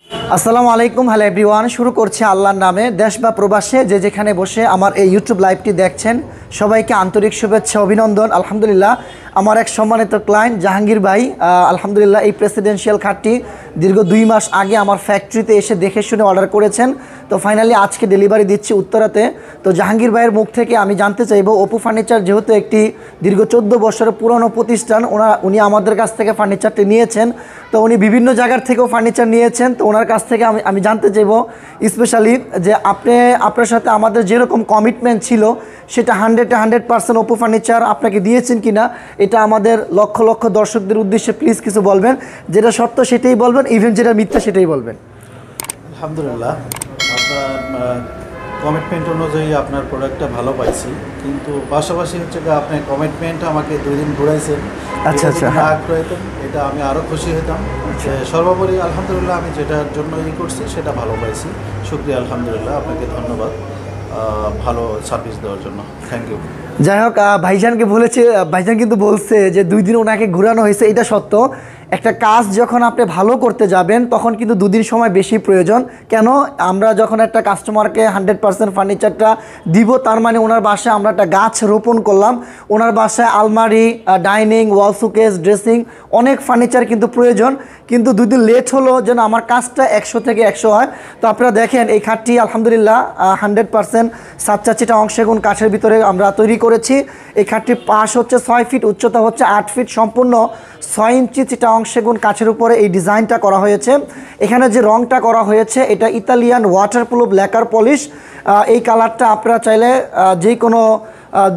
আসসালামু আলাইকুম, hello everyone. শুরু করছি আল্লাহর নামে। দেশ বা প্রবাসে যে যেখানে বসে আমার এই ইউটিউব লাইভটি দেখছেন সবাইকে আন্তরিক শুভেচ্ছা, অভিনন্দন। আলহামদুলিল্লাহ, আমার এক সম্মানিত ক্লায়েন্ট জাহাঙ্গীর ভাই আলহামদুলিল্লাহ এই প্রেসিডেন্সিয়াল খাটটি দীর্ঘ 2 মাস আগে আমার ফ্যাক্টরিতে এসে দেখে শুনে অর্ডার করেছেন। তো ফাইনালি আজকে ডেলিভারি দিচ্ছি উত্তরাতে। তো জাহাঙ্গীর ভাইয়ের মুখ থেকে আমি জানতে চাইবো, অপু ফার্নিচার যেহেতু একটি দীর্ঘ 14 বছরের পুরনো প্রতিষ্ঠান, উনি আমাদের কাছ থেকে ফার্নিচারটি নিয়েছেন। তো উনি বিভিন্ন জায়গার থেকেও ফার্নিচার নিয়েছেন। তো ওনার কাছ থেকে আমি জানতে চাইবো স্পেশালি যে আপনার সাথে আমাদের যেরকম কমিটমেন্ট ছিল সেটা 100% অপু ফার্নিচার আপনাকে দিয়েছেন কিনা, এটা আমাদের লক্ষ লক্ষ দর্শকদের উদ্দেশ্যে প্লিজ কিছু বলবেন। যেটা সত্য সেটাই বলবেন, ইভেন যেটা মিথ্যা সেটাই বলবেন। আলহামদুলিল্লাহ, আপনার কমিটমেন্ট অনুযায়ী আপনার প্রোডাক্টটা ভালো পাইছি, কিন্তু পাশাপাশি হচ্ছে আপনি কমিটমেন্ট আমাকে 2 দিন ঘুরাইছেন। আচ্ছা, এটা আমি আরও খুশি হতাম। সর্বোপরি আলহামদুলিল্লাহ, আমি যেটার জন্য করছি সেটা ভালো পাইছি। শুকরিয়া, আলহামদুলিল্লাহ, আপনাকে ধন্যবাদ ভালো সার্ভিস দেওয়ার জন্য। Thank you. যাই হোক, ভাইজানকে বলেছে, ভাইজান কিন্তু বলছে যে 2 দিন ওনাকে ঘুরানো হয়েছে। এটা সত্য। একটা কাজ যখন আপনি ভালো করতে যাবেন তখন কিন্তু 2 দিন সময় বেশি প্রয়োজন। কেন? আমরা যখন একটা কাস্টমারকে 100% ফার্নিচারটা দিব, তার মানে ওনার বাসায় আমরা একটা গাছ রোপণ করলাম। ওনার বাসায় আলমারি, ডাইনিং, ওয়াল শোকেস, ড্রেসিং অনেক ফার্নিচার কিন্তু প্রয়োজন। কিন্তু 2 দিন লেট হলো যেন আমার কাজটা 100 থেকে 100 হয়। তো আপনারা দেখেন এই খাটটি আলহামদুলিল্লাহ 100% সাতচা চিটাগং সেগুন কাঠের ভিতরে আমরা তৈরি করেছি। এই খাটটির পাশ হচ্ছে 6 ফিট, উচ্চতা হচ্ছে 8 ফিট, সম্পূর্ণ 6 ইঞ্চি চিটাগং সেগুন কাঠের উপরে এই ডিজাইনটা করা হয়েছে। এখানে যে রংটা করা হয়েছে এটা ইতালিয়ান ওয়াটারপ্রুফ ল্যাকার পলিশ। এই কালারটা আপনারা চাইলে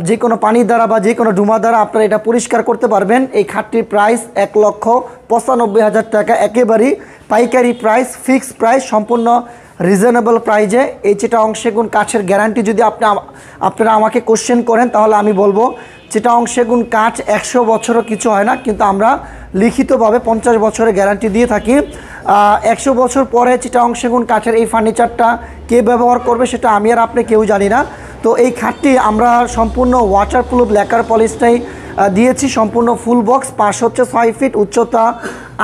যে কোনো পানির দ্বারা বা যে কোনো ডুমা দ্বারা আপনারা এটা পরিষ্কার করতে পারবেন। এই খাটটির প্রাইস 1,95,000 টাকা, একেবারেই পাইকারি প্রাইস, ফিক্সড প্রাইস, সম্পূর্ণ রিজনেবল প্রাইজে। এই চিটাগং সেগুন কাঠের গ্যারান্টি যদি আপনারা আমাকে কোশ্চেন করেন তাহলে আমি বলবো চিটাগং সেগুন কাঠ 100 বছরও কিছু হয় না, কিন্তু আমরা লিখিতভাবে 50 বছরের গ্যারান্টি দিয়ে থাকি। 100 বছর পরে চিটাগং সেগুন কাঠের এই ফার্নিচারটা কে ব্যবহার করবে সেটা আমি আর আপনি কেউ জানি না। তো এই খাটটি আমরা সম্পূর্ণ ওয়াটারপ্রুফ ল্যাকার পলিশটাই দিয়েছি, সম্পূর্ণ ফুল বক্স। পাশ হচ্ছে 6 ফিট, উচ্চতা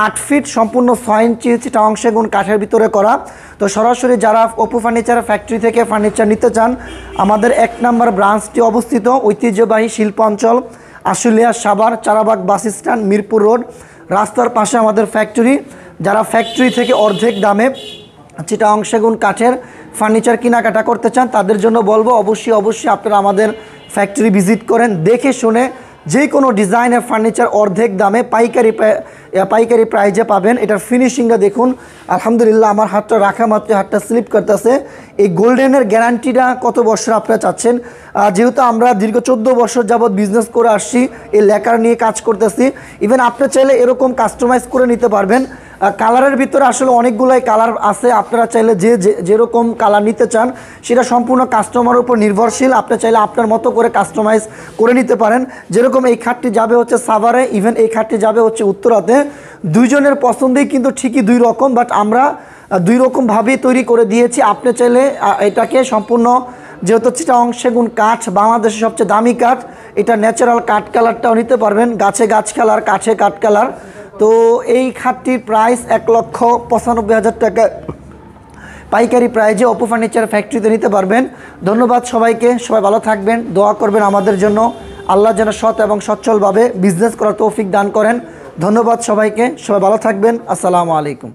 8 ফিট, সম্পূর্ণ 6 ইঞ্চি চিটাগং সেগুন কাঠের ভিতরে করা। তো সরাসরি যারা অপু ফার্নিচার ফ্যাক্টরি থেকে ফার্নিচার নিতে চান, আমাদের 1 নম্বর ব্রাঞ্চটি অবস্থিত ঐতিহ্যবাহী শিল্পাঞ্চল Ashulia Savar Charabag bus stand, Mirpur road, রাস্তার পাশে আমাদের ফ্যাক্টরি। যারা ফ্যাক্টরি থেকে অর্ধেক দামে চিটাগং সেগুন কাঠের ফার্নিচার কেনাকাটা করতে চান তাদের জন্য বলবো অবশ্যই আপনারা আমাদের ফ্যাক্টরি ভিজিট করেন। দেখে শুনে যে কোনো ডিজাইনের ফার্নিচার অর্ধেক দামে পাইকারি প্রাইজে পাবেন। এটার ফিনিশিংটা দেখুন, আলহামদুলিল্লাহ আমার হাতটা রাখা মাত্র হাতটা স্লিপ করতেছে। এই গোল্ডেনের গ্যারান্টিটা কত বছর আপনারা চাচ্ছেন? যেহেতু আমরা দীর্ঘ 14 বছর যাবৎ বিজনেস করে আসছি, এই লেকার নিয়ে কাজ করতেছি। ইভেন আপনি চাইলে এরকম কাস্টমাইজ করে নিতে পারবেন। কালারের ভিতরে আসলে অনেকগুলাই কালার আছে, আপনারা চাইলে যেরকম কালার নিতে চান সেটা সম্পূর্ণ কাস্টমারের উপর নির্ভরশীল। আপনি চাইলে আপনার মতো করে কাস্টমাইজ করে নিতে পারেন। যেরকম এই খাটটি যাবে হচ্ছে সাভারে, ইভেন এই খাটটি যাবে হচ্ছে উত্তরাতে। দুইজনের পছন্দেই কিন্তু ঠিকই 2 রকম, বাট আমরা 2 রকমভাবেই তৈরি করে দিয়েছি। আপনি চাইলে এটাকে সম্পূর্ণ, যেহেতু চিটাগং সেগুন কাঠ বাংলাদেশের সবচেয়ে দামি কাঠ, এটা ন্যাচারাল কাঠ কালারটাও নিতে পারবেন, গাছে গাছ কালার, কাঠে কাঠ কালার। তো এই খাটটির প্রাইস 1,95,000 টাকা পাইকারি প্রাইজে অপু ফার্নিচার ফ্যাক্টরিতে নিতে পারবেন। ধন্যবাদ সবাইকে, সবাই ভালো থাকবেন, দোয়া করবেন আমাদের জন্য। আল্লাহ যেন সৎ এবং সচ্ছলভাবে বিজনেস করার তৌফিক দান করেন। ধন্যবাদ সবাইকে, সবাই ভালো থাকবেন। আসসালামু আলাইকুম।